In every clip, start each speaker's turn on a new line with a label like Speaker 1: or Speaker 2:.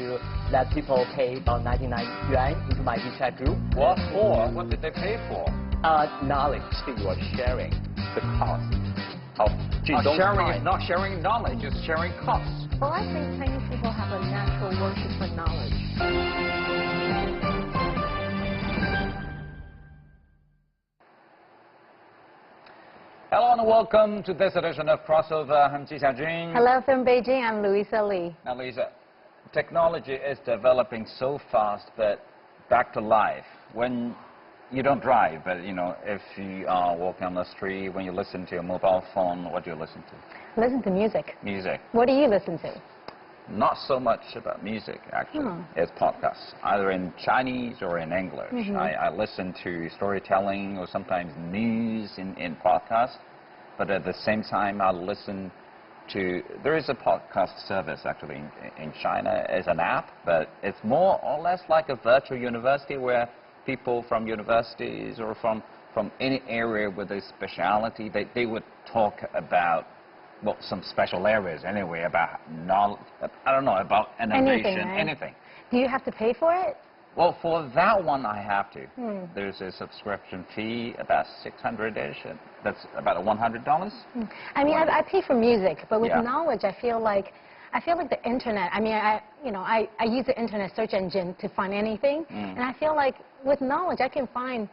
Speaker 1: to let people pay about 99 yuan into my WeChat group.
Speaker 2: What for? What did they pay for?
Speaker 1: Knowledge.
Speaker 2: You are sharing the cost of sharing is not sharing knowledge, it's sharing costs.
Speaker 3: Well, I think Chinese people have a natural worship for knowledge.
Speaker 2: Hello and welcome to this edition of Crossover. I'm Gigi.
Speaker 3: Hello from Beijing, I'm Louisa Lee.
Speaker 2: Now, Lisa, technology is developing so fast, but back to life. When you don't drive, but you know, if you are walking on the street, when you listen to your mobile phone, what do you listen to?
Speaker 3: Listen to music.
Speaker 2: Music.
Speaker 3: What do you listen to?
Speaker 2: Not so much about music, actually. It's podcasts, either in Chinese or in English. I listen to storytelling or sometimes news in podcasts, but at the same time I listen to, there is a podcast service actually in China. It's an app, but it's more or less like a virtual university where people from universities or from any area with a specialty, they would talk about, well, some special areas anyway, about knowledge, I don't know, about innovation, anything.
Speaker 3: Do you have to pay for it?
Speaker 2: Well, for that one, I have to. There's a subscription fee, about 600-ish. That's about $100.
Speaker 3: I mean, I pay for music, but with knowledge, I feel like the internet. I mean, I use the internet search engine to find anything, and I feel like with knowledge, I can find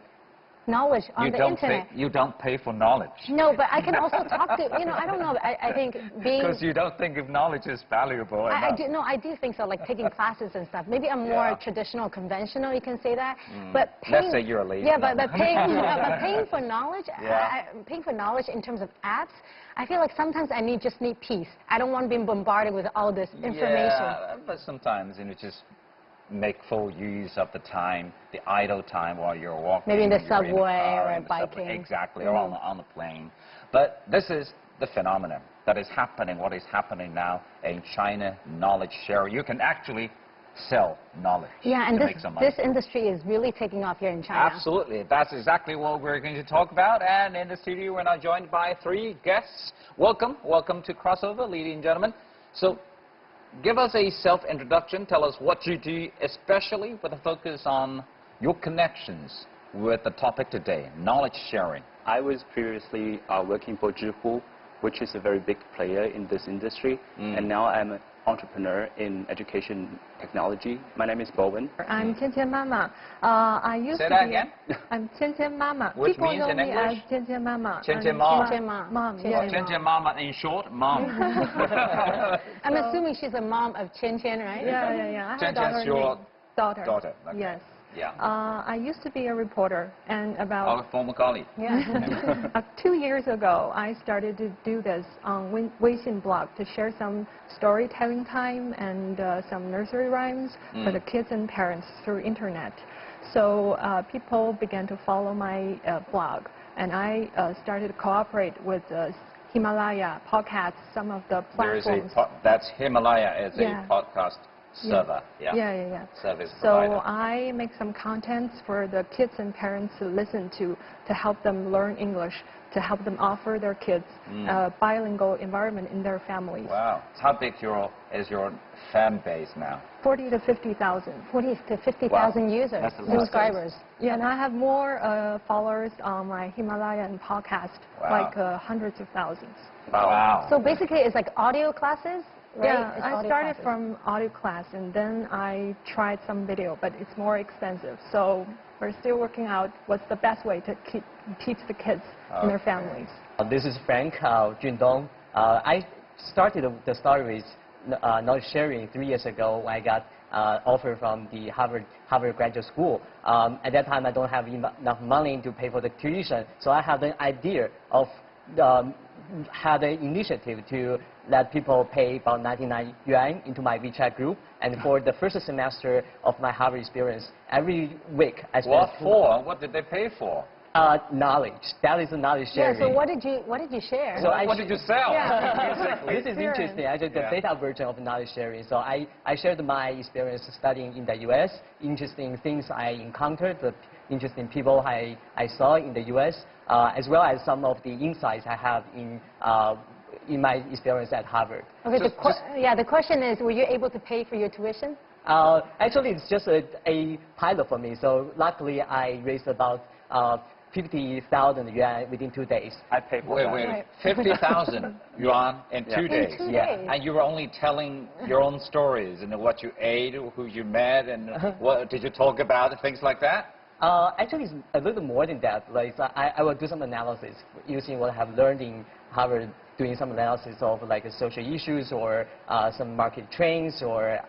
Speaker 3: knowledge on the internet.
Speaker 2: You don't pay for knowledge.
Speaker 3: No, but I can also talk to, I don't know, I think being...
Speaker 2: Because you don't think of knowledge is valuable
Speaker 3: I do think so, like taking classes and stuff. Maybe I'm more traditional, conventional, you can say that. But paying,
Speaker 2: let's say you're a lady.
Speaker 3: Yeah, but paying for knowledge, paying for knowledge in terms of apps, I feel like sometimes I just need peace. I don't want to be bombarded with all this information.
Speaker 2: Yeah, but sometimes, just make full use of the time, the idle time while you're walking.
Speaker 3: Maybe in the subway or biking.
Speaker 2: Exactly, or on the plane. But this is the phenomenon that is happening, what is happening now in China, knowledge sharing. You can actually sell knowledge to make some money.
Speaker 3: This industry is really taking off here in China.
Speaker 2: Absolutely. That's exactly what we're going to talk about. And in the studio, we're now joined by 3 guests. Welcome to Crossover, ladies and gentlemen. So, give us a self-introduction. Tell us what you do, especially with a focus on your connections with the topic today, knowledge sharing.
Speaker 4: I was previously working for Zhihu, which is a very big player in this industry, and now I'm an entrepreneur in education technology. My name is Bowen.
Speaker 5: I'm Qian Mama. I used
Speaker 2: Say
Speaker 5: to
Speaker 2: that
Speaker 5: be
Speaker 2: again?
Speaker 5: I'm Qian Mama.
Speaker 2: Which
Speaker 5: People
Speaker 2: means
Speaker 5: know
Speaker 2: in
Speaker 5: me
Speaker 2: English?
Speaker 5: as Qian Mama.
Speaker 2: Qian Mama.
Speaker 5: Mom.
Speaker 2: Qian Mama in short, mom.
Speaker 3: I'm assuming she's a mom of Qian, right?
Speaker 5: Yeah. I have a
Speaker 2: Qian's your
Speaker 5: daughter.
Speaker 2: Okay.
Speaker 5: Yes.
Speaker 2: Yeah.
Speaker 5: I used to be a reporter, and about
Speaker 2: Our former colleague.
Speaker 5: 2 years ago, I started to do this on Weixin blog to share some storytelling time and some nursery rhymes for the kids and parents through internet. So people began to follow my blog, and I started to cooperate with Himalaya podcasts, some of the platforms.
Speaker 2: That's Himalaya as a podcast server. Service provider.
Speaker 5: So I make some contents for the kids and parents to listen to help them learn English, to help them offer their kids a bilingual environment in their families.
Speaker 2: Wow. How big is your fan base now?
Speaker 5: 40 to 50,000.
Speaker 3: 40 to 50,000 users, subscribers.
Speaker 5: Yeah, and I have more followers on my Himalayan podcast, like hundreds of thousands.
Speaker 2: Wow.
Speaker 3: So basically it's like audio classes? Right?
Speaker 5: Yeah, I started from audio class, and then I tried some video, but it's more expensive. So we're still working out what's the best way to teach the kids and their families.
Speaker 1: This is Frank Jundong. I started the story with knowledge sharing 3 years ago when I got offer from the Harvard Graduate School. At that time, I don't have enough money to pay for the tuition, so I had the idea of had an initiative to let people pay about 99 yuan into my WeChat group. And for the first semester of my Harvard experience, every week I spent...
Speaker 2: What for? What did they pay for?
Speaker 1: Knowledge. That is the knowledge sharing.
Speaker 3: Yeah, so what did you share?
Speaker 2: So what did you sell?
Speaker 1: This is interesting. Actually, the beta version of knowledge sharing. So I shared my experience studying in the U.S., interesting things I encountered, the interesting people I saw in the U.S., as well as some of the insights I have in my experience at Harvard.
Speaker 3: Okay, the question is, were you able to pay for your tuition?
Speaker 1: Actually, it's just a pilot for me. So luckily, I raised about 50,000 yuan within 2 days.
Speaker 4: I paid for that.
Speaker 2: Wait, 50,000 yuan in 2 days.
Speaker 3: In 2
Speaker 1: Yeah.
Speaker 3: days.
Speaker 2: And you were only telling your own stories and what you ate, who you met, and what did you talk about, things like that?
Speaker 1: Actually, it's a little more than that. Like, so I will do some analysis using what I have learned in Harvard, doing some analysis of like social issues or some market trends or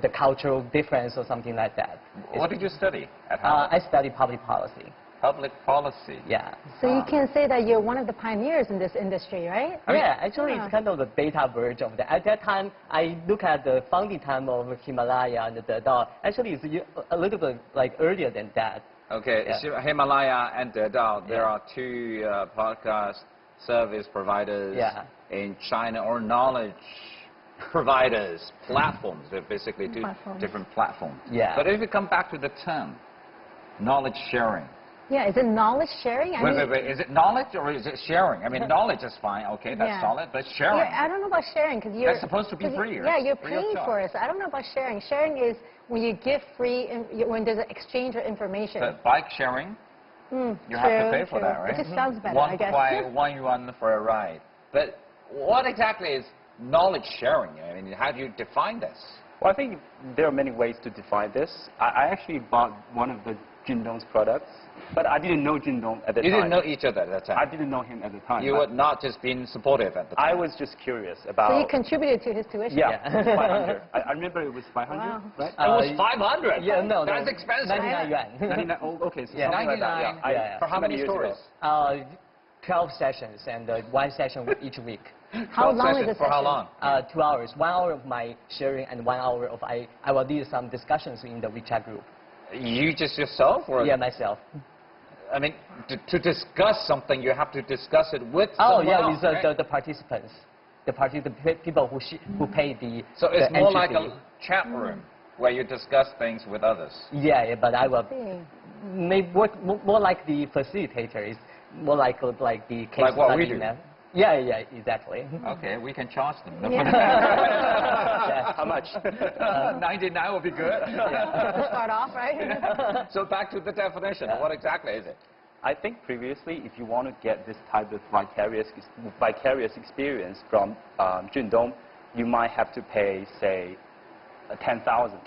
Speaker 1: the cultural difference or something like that.
Speaker 2: What did you study at Harvard?
Speaker 1: I studied public policy.
Speaker 2: Public policy.
Speaker 1: Yeah.
Speaker 3: So you can say that you're one of the pioneers in this industry, right?
Speaker 1: Yeah, actually, it's kind of the beta version of that. At that time, I look at the founding time of Himalaya and the DAO. Actually, it's a little bit like earlier than that.
Speaker 2: Okay,
Speaker 1: Yeah.
Speaker 2: Himalaya and DAO, there
Speaker 1: Yeah.
Speaker 2: are two podcast service providers
Speaker 1: Yeah.
Speaker 2: in China, or knowledge providers, platforms. They're basically two
Speaker 5: Platforms.
Speaker 2: different platforms.
Speaker 1: Yeah.
Speaker 2: But if you come back to the term, knowledge sharing.
Speaker 3: Yeah, is it knowledge sharing? I mean,
Speaker 2: Wait, is it knowledge or is it sharing? I mean, knowledge is fine, okay, that's
Speaker 3: Yeah.
Speaker 2: solid, but sharing,
Speaker 3: yeah, I don't know about sharing because you're
Speaker 2: that's supposed to be
Speaker 3: 'cause
Speaker 2: free.
Speaker 3: Yeah, you're
Speaker 2: free of
Speaker 3: paying
Speaker 2: charge.
Speaker 3: for it. So I don't know about sharing. Sharing is when you give free, when there's an exchange of information.
Speaker 2: But bike sharing, you have to pay for that, right?
Speaker 3: It just sounds better, I guess.
Speaker 2: 1 yuan for a ride. But what exactly is knowledge sharing? I mean, how do you define this?
Speaker 4: Well, I think there are many ways to define this. I actually bought one of the Jindong's products, but I didn't know Jindong at the
Speaker 2: You
Speaker 4: time.
Speaker 2: didn't know each other at that time.
Speaker 4: I didn't know him at the time.
Speaker 2: You
Speaker 4: but
Speaker 2: were not just being supportive at the time.
Speaker 4: I was just curious about.
Speaker 3: So you contributed to his tuition.
Speaker 4: Yeah,
Speaker 1: Yeah.
Speaker 4: 500. I remember it was 500,
Speaker 3: Wow.
Speaker 4: right?
Speaker 2: It was 500.
Speaker 1: Yeah, no,
Speaker 2: That's
Speaker 1: no,
Speaker 2: expensive.
Speaker 1: 99 yuan.
Speaker 4: 99. Oh, okay, so
Speaker 1: Yeah.
Speaker 4: something like that.
Speaker 2: 99.
Speaker 4: Yeah.
Speaker 1: Yeah.
Speaker 2: For how many
Speaker 4: years ago.
Speaker 2: stories?
Speaker 1: 12 sessions and 1 session each week.
Speaker 3: How
Speaker 2: 12
Speaker 3: long is
Speaker 2: sessions
Speaker 3: the
Speaker 2: for how
Speaker 3: session?
Speaker 2: long?
Speaker 1: 2 hours. 1 hour of my sharing and 1 hour of I will lead some discussions in the WeChat group.
Speaker 2: You just yourself? Or
Speaker 1: Yeah, myself.
Speaker 2: I mean, to discuss something, you have to discuss it with
Speaker 1: Oh,
Speaker 2: someone
Speaker 1: yeah,
Speaker 2: else,
Speaker 1: with
Speaker 2: right?
Speaker 1: the participants. The people who pay the
Speaker 2: So it's
Speaker 1: the
Speaker 2: more
Speaker 1: entry
Speaker 2: like
Speaker 1: fee.
Speaker 2: a chat room where you discuss things with others.
Speaker 1: Yeah, but I will
Speaker 3: See.
Speaker 1: may work more like the facilitator. It's more like the case
Speaker 2: Like what we
Speaker 1: study
Speaker 2: do.
Speaker 1: now. Yeah, exactly.
Speaker 2: Okay, we can charge them. No
Speaker 3: Yeah.
Speaker 1: Yeah.
Speaker 4: How much?
Speaker 2: 99 would be good.
Speaker 3: To start off, right?
Speaker 2: So back to the definition. What exactly is it?
Speaker 4: I think previously, if you want to get this type of vicarious experience from Jindong, you might have to pay, say, 10,000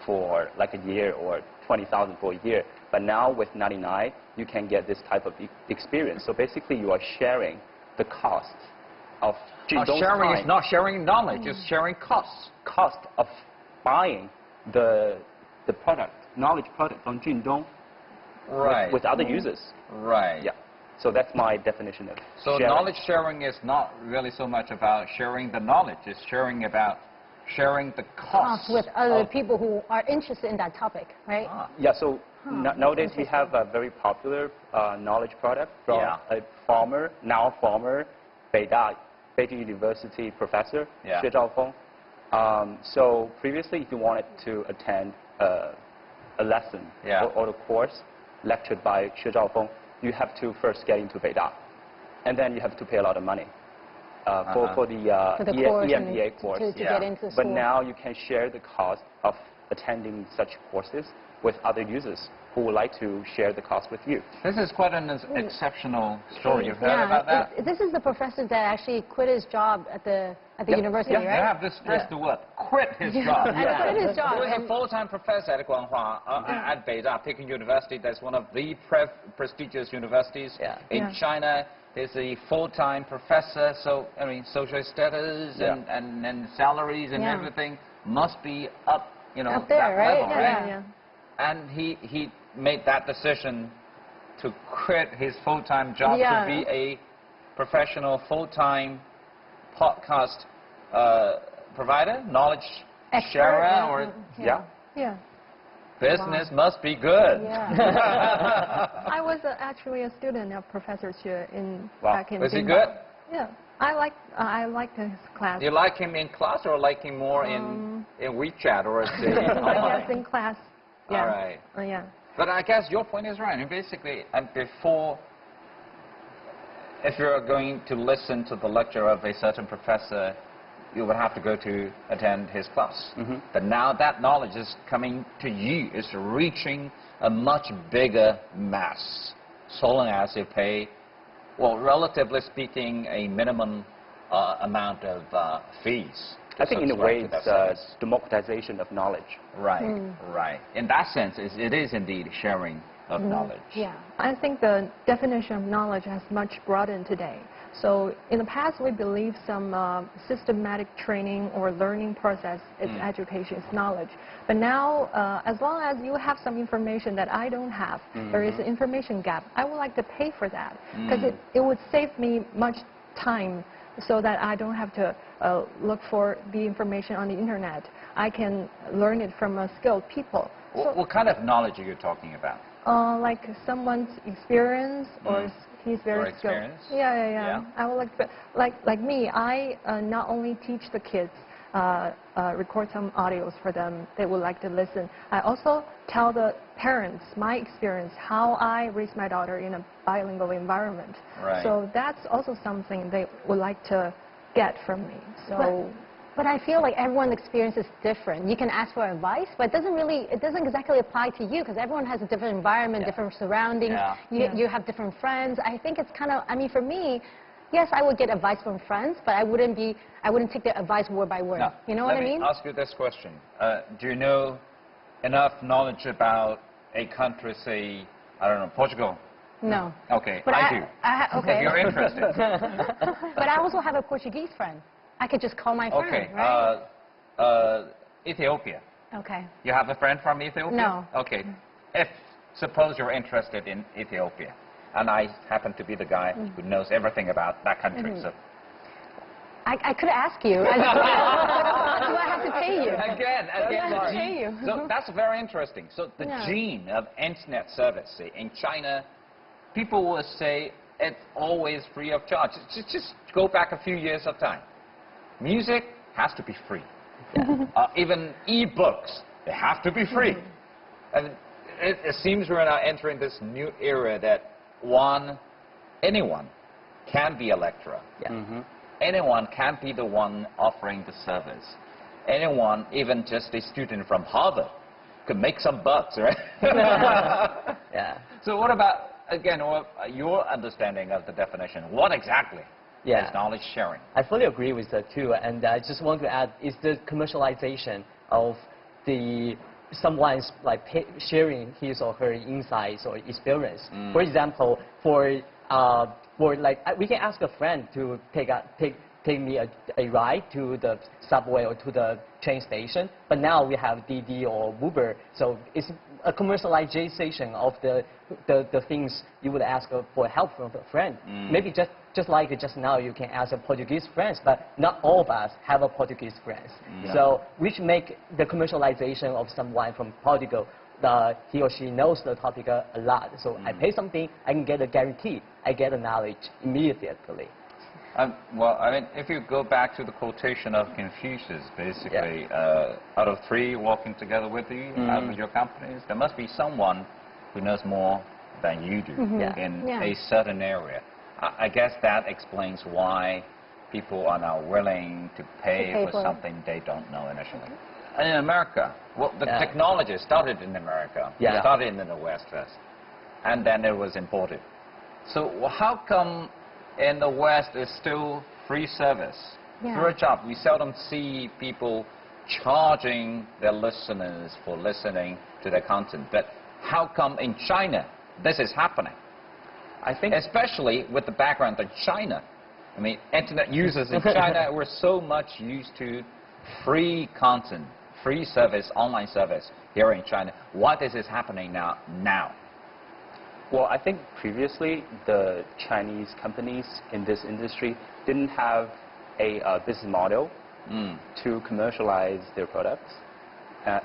Speaker 4: for like a year or 20,000 for a year. But now with 99, you can get this type of experience. So basically, you are sharing the cost of Jindong's
Speaker 2: Sharing
Speaker 4: time.
Speaker 2: is not sharing knowledge, it's sharing costs.
Speaker 4: Cost of buying the product, knowledge product from Jindong
Speaker 2: Right.
Speaker 4: with other users.
Speaker 2: Right.
Speaker 4: Yeah. So that's my definition of
Speaker 2: So
Speaker 4: sharing.
Speaker 2: knowledge sharing is not really so much about sharing the knowledge, it's sharing the costs.
Speaker 3: With other
Speaker 2: of-
Speaker 3: people who are interested in that topic, right?
Speaker 2: Ah.
Speaker 4: Yeah, so nowadays we
Speaker 3: Interesting.
Speaker 4: have a very popular knowledge product from
Speaker 2: Yeah.
Speaker 4: a former, Beijing University professor,
Speaker 2: Yeah.
Speaker 4: Xue Zhaofeng. So previously, if you wanted to attend a lesson
Speaker 2: Yeah.
Speaker 4: or a course lectured by Xue Zhaofeng, you have to first get into Beida, and then you have to pay a lot of money for the
Speaker 3: For the course and
Speaker 4: EMBA course.
Speaker 3: to
Speaker 2: Yeah.
Speaker 3: get into
Speaker 4: But
Speaker 3: school.
Speaker 4: now you can share the cost of attending such courses with other users who would like to share the cost with you.
Speaker 2: This is quite an exceptional story. You've heard
Speaker 3: yeah,
Speaker 2: about that?
Speaker 3: this is the professor that actually quit his job at the
Speaker 4: Yeah,
Speaker 3: university,
Speaker 2: Yeah,
Speaker 3: right?
Speaker 2: this is the word. Quit his
Speaker 3: Yeah.
Speaker 2: job.
Speaker 3: And quit his job.
Speaker 2: He was a
Speaker 3: and-
Speaker 2: full-time professor at Guanghua, at Beida, Peking University. That's one of the prestigious universities
Speaker 1: Yeah.
Speaker 2: in
Speaker 5: Yeah.
Speaker 2: China. He's a full-time professor, so, I mean, social status
Speaker 4: Yeah.
Speaker 2: and salaries and
Speaker 3: Yeah.
Speaker 2: everything must be up,
Speaker 3: Up there,
Speaker 2: that
Speaker 3: right?
Speaker 2: level,
Speaker 3: Yeah.
Speaker 2: right?
Speaker 5: Yeah.
Speaker 2: And he made that decision to quit his full-time job
Speaker 3: Yeah.
Speaker 2: to be a professional full-time podcast provider, knowledge
Speaker 3: Expert,
Speaker 2: sharer,
Speaker 3: yeah.
Speaker 2: or
Speaker 4: Yeah.
Speaker 5: Yeah.
Speaker 2: business must be good.
Speaker 3: Yeah.
Speaker 5: I was actually a student of Professor Xue
Speaker 4: Wow.
Speaker 5: back in
Speaker 2: Was he
Speaker 5: Bingbao.
Speaker 2: good?
Speaker 5: Yeah. I liked his class.
Speaker 2: You like him in class or like him more in WeChat or say
Speaker 5: I guess
Speaker 2: online?
Speaker 5: in class. Yeah.
Speaker 2: All right.
Speaker 5: Yeah.
Speaker 2: But I guess your point is right. And basically, before, if you're going to listen to the lecture of a certain professor, you would have to go to attend his class. But now that knowledge is coming to you, it's reaching a much bigger mass, so long as you pay, well, relatively speaking, a minimum amount of fees.
Speaker 4: I think in a way it's democratization of knowledge.
Speaker 2: Right, right. In that sense, it is indeed sharing of knowledge.
Speaker 5: Yeah, I think the definition of knowledge has much broadened today. So in the past, we believe some systematic training or learning process is education, is knowledge. But now, as long as you have some information that I don't have, there is an information gap. I would like to pay for that because it would save me much time so that I don't have to look for the information on the internet. I can learn it from skilled people.
Speaker 2: What kind of knowledge are you talking about?
Speaker 5: Like someone's experience or he's very skilled. Yeah. I would like me. I not only teach the kids, record some audios for them. They would like to listen. I also tell the parents my experience, how I raised my daughter in a bilingual environment.
Speaker 2: Right.
Speaker 5: So that's also something they would like to get from me. So.
Speaker 3: But I feel like everyone's experience is different. You can ask for advice, but it doesn't exactly apply to you because everyone has a different environment, different surroundings. You have different friends. I think it's kind of, I mean, for me, yes, I would get advice from friends, but I wouldn't take their advice word by word.
Speaker 2: Now,
Speaker 3: you know what I mean?
Speaker 2: Let me ask you this question. Do you know enough knowledge about a country, say, I don't know, Portugal?
Speaker 3: No.
Speaker 2: Okay,
Speaker 3: but
Speaker 2: I do.
Speaker 3: Okay.
Speaker 2: If you're interested.
Speaker 3: But I also have a Portuguese friend. I could just call my friend,
Speaker 2: right? Ethiopia.
Speaker 3: Okay.
Speaker 2: You have a friend from Ethiopia?
Speaker 3: No.
Speaker 2: Okay. Suppose you're interested in Ethiopia, and I happen to be the guy who knows everything about that country. So.
Speaker 3: I could ask you. Do I have to pay you?
Speaker 2: Again,
Speaker 3: I have to pay you.
Speaker 2: So that's very interesting. So the gene of internet service in China, people will say it's always free of charge. Just go back a few years of time. Music has to be free. Even e-books, they have to be free. And it seems we're now entering this new era that anyone can be a lecturer. Anyone can be the one offering the service. Anyone, even just a student from Harvard, could make some bucks, right? So what about, again, your understanding of the definition? What exactly is knowledge sharing?
Speaker 1: I fully agree with that too, and I just want to add is the commercialization of someone's like sharing his or her insights or experience. For example, we can ask a friend to take me a ride to the subway or to the train station, but now we have Didi or Uber, so it's a commercialization of the things you would ask for help from a friend. Maybe just like just now you can ask a Portuguese friends, but not all of us have a Portuguese friends. So which make the commercialization of someone from Portugal, he or she knows the topic a lot. So I pay something, I can get a guarantee, I get the knowledge immediately.
Speaker 2: Well, I mean, if you go back to the quotation of Confucius, basically, out of three walking together with you, out of your companies, there must be someone who knows more than you do in a certain area. I guess that explains why people are now willing to pay for something they don't know initially. And in America, well, the technology started in America. It started in the West first, and then it was imported. So how come in the West it's still free service? Through a job, we seldom see people charging their listeners for listening to their content. But how come in China this is happening? I think especially with the background of China. I mean, internet users in China were so much used to free content, free service, online service here in China. What is this happening now?
Speaker 4: Well, I think previously the Chinese companies in this industry didn't have a business model to commercialize their products.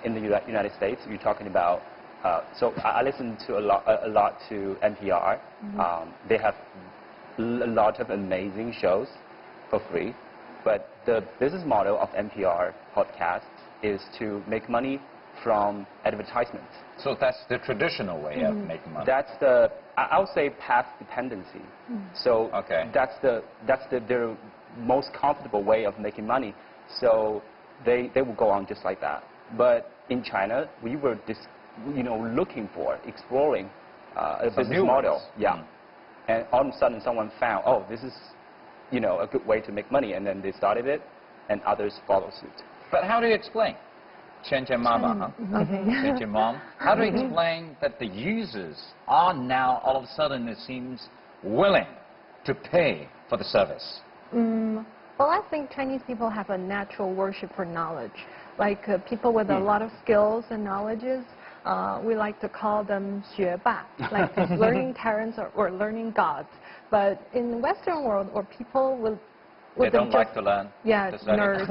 Speaker 4: In the United States, you're talking about, so I listen to a lot to NPR. They have a lot of amazing shows for free, but the business model of NPR podcasts is to make money from advertisements.
Speaker 2: So that's the traditional way of making money.
Speaker 4: That's I would say path dependency. So that's their most comfortable way of making money. So they will go on just like that. But in China, we were looking for, exploring a business model. Yeah. And all of a sudden, someone found, oh, this is, a good way to make money, and then they started it, and others follow suit.
Speaker 2: But how do you explain? Chen Mama, huh? Chen Mom. How do you explain that the users are now, all of a sudden, it seems, willing to pay for the service?
Speaker 5: Well, I think Chinese people have a natural worship for knowledge. Like people with a lot of skills and knowledges, we like to call them 学霸, like learning parents or learning gods. But in the Western world, or people
Speaker 2: they don't like to learn.
Speaker 5: Yeah, nerds.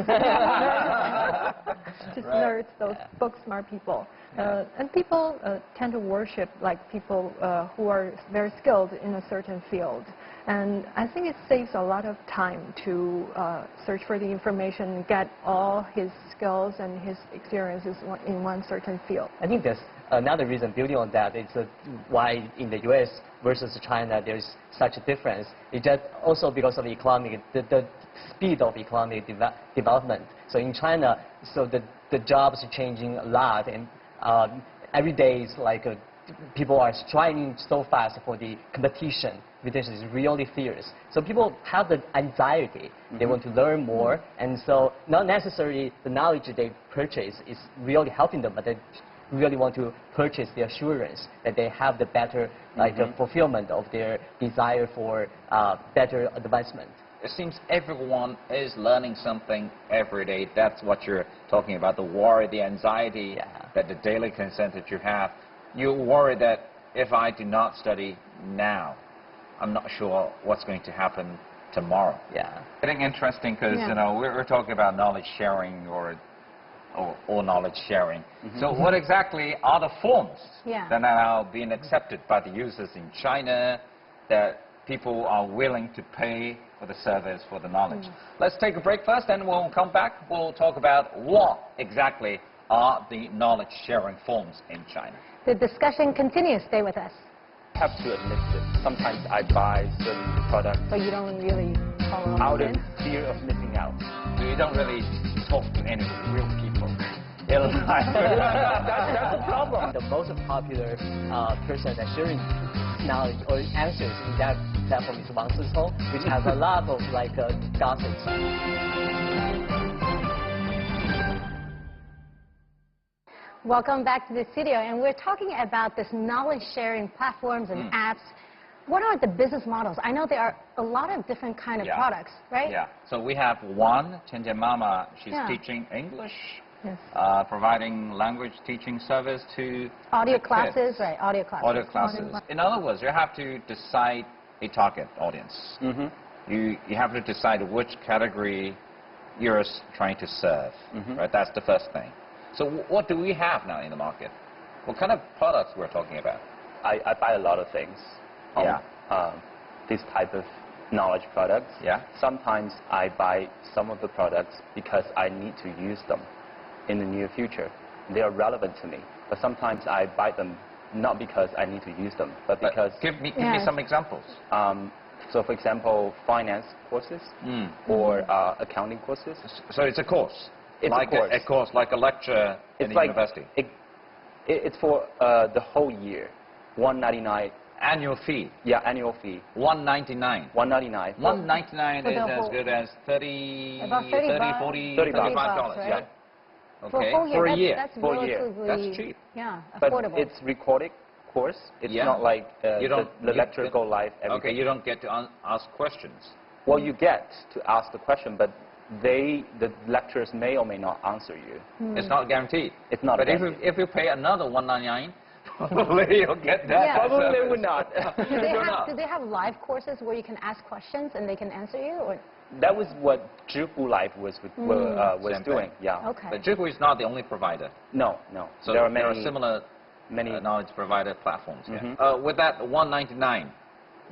Speaker 5: Just nerds, those book smart people. And people tend to worship like people who are very skilled in a certain field. And I think it saves a lot of time to search for the information and get all his skills and his experiences in one certain field.
Speaker 1: I think that's another reason, building on that, it's why in the U.S. versus China there's such a difference. It's just also because of the speed of economic development. So in China, so the jobs are changing a lot, and every day is like people are striving so fast for the competition. Competition is really fierce. So people have the anxiety. They want to learn more, and so not necessarily the knowledge they purchase is really helping them, but they really want to purchase the assurance that they have the better fulfillment of their desire for better advancement.
Speaker 2: It seems everyone is learning something every day. That's what you're talking about, the worry, the anxiety, that the daily concern that you have. You worry that if I do not study now, I'm not sure what's going to happen tomorrow.
Speaker 1: Yeah.
Speaker 2: Getting interesting because, we're talking about knowledge sharing or knowledge sharing. So what exactly are the forms that are now being accepted by the users in China that people are willing to pay for the service, for the knowledge? Let's take a break first, and we'll come back. We'll talk about what exactly are the knowledge sharing forms in China.
Speaker 3: The discussion continues. Stay with us.
Speaker 4: I have to admit that sometimes I buy certain products.
Speaker 3: But you don't really follow up
Speaker 4: out of fear of missing out.
Speaker 2: So you don't really talk to any real people in life.
Speaker 1: That's the problem. The most popular person that's sharing knowledge or answers in that platform is Wang Sicong, which has a lot of gossips.
Speaker 3: Welcome back to the studio, and we're talking about this knowledge-sharing platforms and apps. What are the business models? I know there are a lot of different kind of products, right?
Speaker 2: Yeah. So we have one, Chen Mama. She's teaching English, providing language teaching service to
Speaker 3: audio classes,
Speaker 2: kids.
Speaker 3: right? Audio classes.
Speaker 2: Audio classes. In other words, you have to decide a target audience. You have to decide which category you're trying to serve. Right. That's the first thing. So what do we have now in the market? What kind of products we're talking about?
Speaker 4: I buy a lot of things on this type of knowledge products.
Speaker 2: Yeah.
Speaker 4: Sometimes I buy some of the products because I need to use them in the near future. They are relevant to me. But sometimes I buy them not because I need to use them, but because...
Speaker 2: Give me some examples.
Speaker 4: So, for example, finance courses or accounting courses.
Speaker 2: So it's a course?
Speaker 4: It's
Speaker 2: like a course, like a lecture in the university?
Speaker 4: It's for the whole year, $199.
Speaker 2: Annual fee?
Speaker 4: Yeah, annual fee.
Speaker 2: $199.
Speaker 4: $199.
Speaker 2: $199 is as good as
Speaker 3: about $30,
Speaker 2: $35,
Speaker 3: right?
Speaker 2: yeah.
Speaker 3: Okay.
Speaker 2: For a year.
Speaker 3: That's
Speaker 4: for a year.
Speaker 2: That's cheap.
Speaker 3: Yeah,
Speaker 4: But
Speaker 3: affordable.
Speaker 4: it's recorded course. It's not like the lecture go live every
Speaker 2: Okay,
Speaker 4: day.
Speaker 2: you don't get to ask questions.
Speaker 4: Well, you get to ask the question, but the lecturers may or may not answer you.
Speaker 2: It's not guaranteed.
Speaker 4: It's not.
Speaker 2: But if you pay another $199, probably you'll get that.
Speaker 3: Yeah.
Speaker 4: Probably they would not.
Speaker 3: Do they have live courses where you can ask questions and they can answer you? Or?
Speaker 4: That was what Zhihu Live was doing. Yeah.
Speaker 3: Okay.
Speaker 2: But Gigi is not the only provider.
Speaker 4: No.
Speaker 2: So
Speaker 4: there are
Speaker 2: similar knowledge provider platforms. With that $199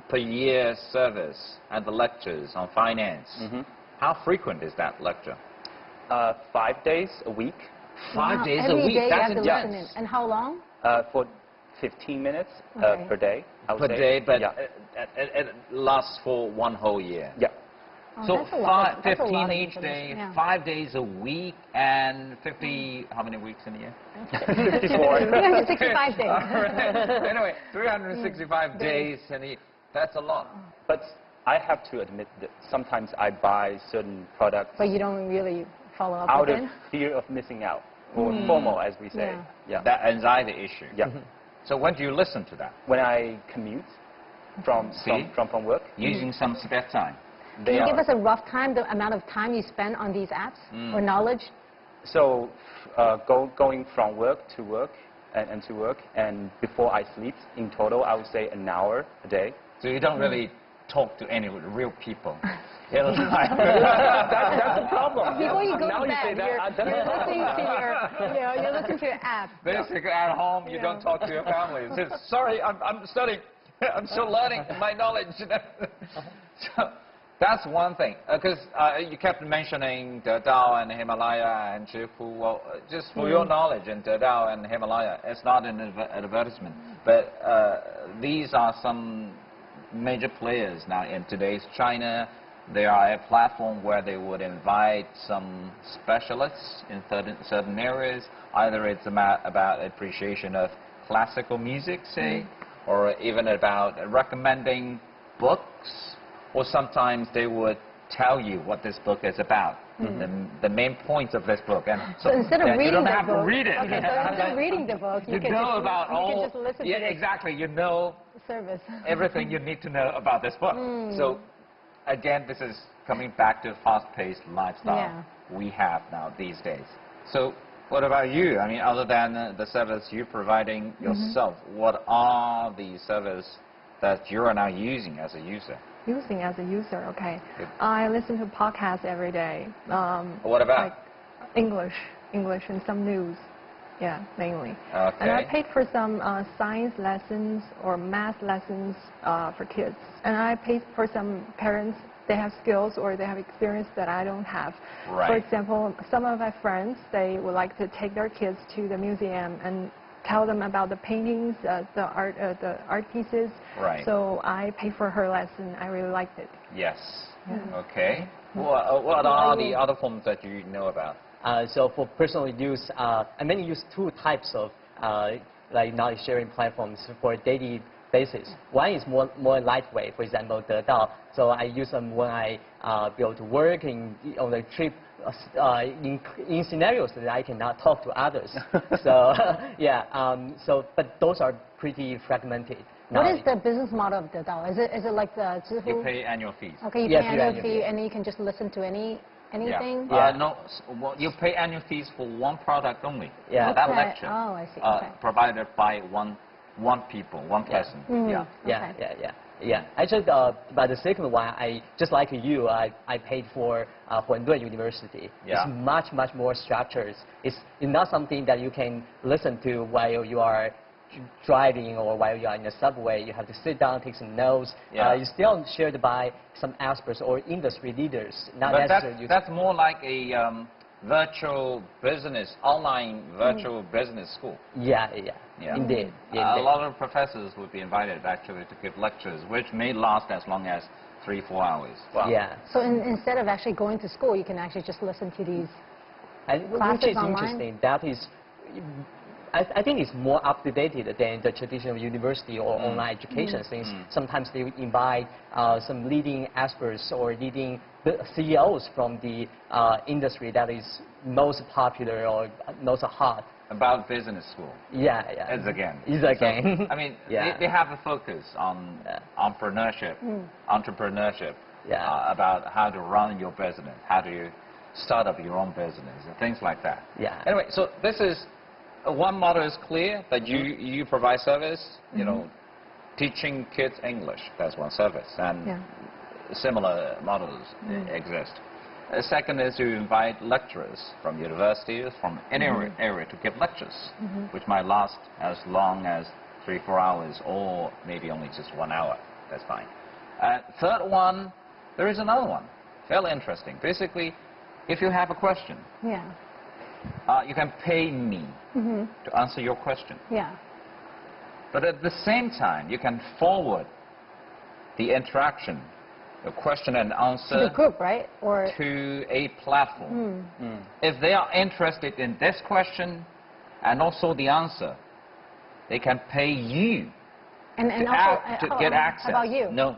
Speaker 2: per year service and the lectures on finance, how frequent is that lecture?
Speaker 4: 5 days a week.
Speaker 2: 5 days
Speaker 3: Every
Speaker 2: a week?
Speaker 3: day
Speaker 2: That's
Speaker 3: you have to listen in. And how long?
Speaker 4: For 15 minutes per day. I would
Speaker 2: per
Speaker 4: say.
Speaker 2: day, but it lasts for one whole year.
Speaker 4: Yeah.
Speaker 3: Oh,
Speaker 2: So
Speaker 3: that's a lot of- that's a lot
Speaker 2: 15
Speaker 3: of
Speaker 2: each day,
Speaker 3: information, yeah.
Speaker 2: 5 days a week, and 50, how many weeks in a year?
Speaker 4: 54.
Speaker 3: 365 days.
Speaker 2: All right. Anyway, 365 days in a year. That's a lot.
Speaker 4: But I have to admit that sometimes I buy certain products
Speaker 3: But you don't really follow up
Speaker 4: out
Speaker 3: with
Speaker 4: of
Speaker 3: it?
Speaker 4: fear of missing out, or FOMO, as we say. Yeah.
Speaker 2: That anxiety issue.
Speaker 4: Yeah.
Speaker 2: So when do you listen to that?
Speaker 4: When I commute from work,
Speaker 2: Using some spare time.
Speaker 3: Can you give us a rough time, the amount of time you spend on these apps or knowledge?
Speaker 4: So going from work to work and to work, and before I sleep, in total, I would say an hour a day.
Speaker 2: So you don't really talk to any real people. You know,
Speaker 4: That's the problem.
Speaker 3: Before you go
Speaker 4: Now
Speaker 3: to
Speaker 4: you say
Speaker 3: bed,
Speaker 4: that,
Speaker 3: you're listening to you're listening to your app.
Speaker 2: Basically, at home, you don't talk to your family. You say, sorry, I'm studying. I'm still learning my knowledge. So that's one thing. Because you kept mentioning the Dao and Himalaya and Zhifu. Well, just for your knowledge, in the Dao and Himalaya, it's not an advertisement. But these are some major players now in today's China. They are a platform where they would invite some specialists in certain areas. Either it's about appreciation of classical music, say, or even about recommending books, or sometimes they would tell you what this book is about, the main points of this book. And
Speaker 3: So instead of reading
Speaker 2: you don't
Speaker 3: the
Speaker 2: have
Speaker 3: book,
Speaker 2: to read it.
Speaker 3: Okay, so instead of reading the book, you can
Speaker 2: know
Speaker 3: just,
Speaker 2: about all.
Speaker 3: you can just listen
Speaker 2: Yeah,
Speaker 3: to the
Speaker 2: exactly. You know
Speaker 3: service.
Speaker 2: everything you need to know about this book. So again, this is coming back to fast-paced lifestyle we have now these days. So what about you? I mean, other than the service you're providing yourself, what are the services that you are now using as a user?
Speaker 5: Using as a user, okay.
Speaker 2: Yep.
Speaker 5: I listen to podcasts every day.
Speaker 2: What about?
Speaker 5: Like English and some news. Yeah, mainly.
Speaker 2: Okay.
Speaker 5: And I paid for some science lessons or math lessons for kids. And I paid for some parents, they have skills or they have experience that I don't have.
Speaker 2: Right.
Speaker 5: For example, some of my friends, they would like to take their kids to the museum and tell them about the paintings, the art pieces.
Speaker 2: Right.
Speaker 5: So I paid for her lesson. I really liked it.
Speaker 2: Yes. Okay. What are the other forms that you know about?
Speaker 1: So for personal use, I mainly use two types of like knowledge sharing platforms for daily basis. One is more lightweight, for example, the Dao. So I use them when I go to work on the trip in scenarios that I cannot talk to others. So but those are pretty fragmented.
Speaker 3: What is the business model of the Dao? Is it like the Zhihu?
Speaker 2: You pay annual fees.
Speaker 3: Okay, you
Speaker 1: Yes,
Speaker 3: pay
Speaker 1: you
Speaker 3: annual
Speaker 1: annual
Speaker 3: fee
Speaker 1: fee.
Speaker 3: and you can just listen to anything?
Speaker 1: Yeah.
Speaker 2: No, you pay annual fees for one product only.
Speaker 1: Yeah.
Speaker 2: That
Speaker 3: Okay.
Speaker 2: lecture.
Speaker 3: Oh, I see. Okay.
Speaker 2: Provided by one person. Yeah.
Speaker 1: Yeah. Actually, by the second one, just like you, I paid for Huandun University.
Speaker 2: Yeah.
Speaker 1: It's much more structured. It's not something that you can listen to while you are driving or while you are in the subway. You have to sit down, take some notes.
Speaker 2: Yeah.
Speaker 1: It's still shared by some experts or industry leaders, not
Speaker 2: But
Speaker 1: necessarily.
Speaker 2: that's more like a virtual business, online virtual business school.
Speaker 1: Yeah. Indeed.
Speaker 2: A lot of professors would be invited actually to give lectures, which may last as long as 3-4 hours.
Speaker 4: Wow.
Speaker 1: Yeah.
Speaker 3: So instead of actually going to school, you can actually just listen to these
Speaker 1: Which
Speaker 3: classes
Speaker 1: is
Speaker 3: online?
Speaker 1: interesting. That is, I think it's more up to date than the traditional university or online education, since sometimes they invite some leading experts or leading CEOs from the industry that is most popular or most hot.
Speaker 2: About business school.
Speaker 1: Yeah.
Speaker 2: It's again.
Speaker 1: It's again.
Speaker 2: So, I mean,
Speaker 1: Yeah.
Speaker 2: they have a focus on entrepreneurship, about how to run your business, how do you start up your own business, and things like that.
Speaker 1: Yeah.
Speaker 2: Anyway, so this is, one model is clear, that you provide service, you know, teaching kids English, that's one service, and similar models exist. The second is to invite lecturers from universities, from any area to give lectures, which might last as long as 3-4 hours, or maybe only just 1 hour. That's fine. Third one, there is another one, fairly interesting. Basically, if you have a question, you can pay me to answer your question.
Speaker 3: Yeah.
Speaker 2: But at the same time, you can forward the interaction a question and answer
Speaker 3: To the group, right? Or
Speaker 2: to a platform. If they are interested in this question and also the answer, they can pay you
Speaker 3: and
Speaker 2: to,
Speaker 3: also
Speaker 2: to get access.
Speaker 3: How about you?
Speaker 2: No.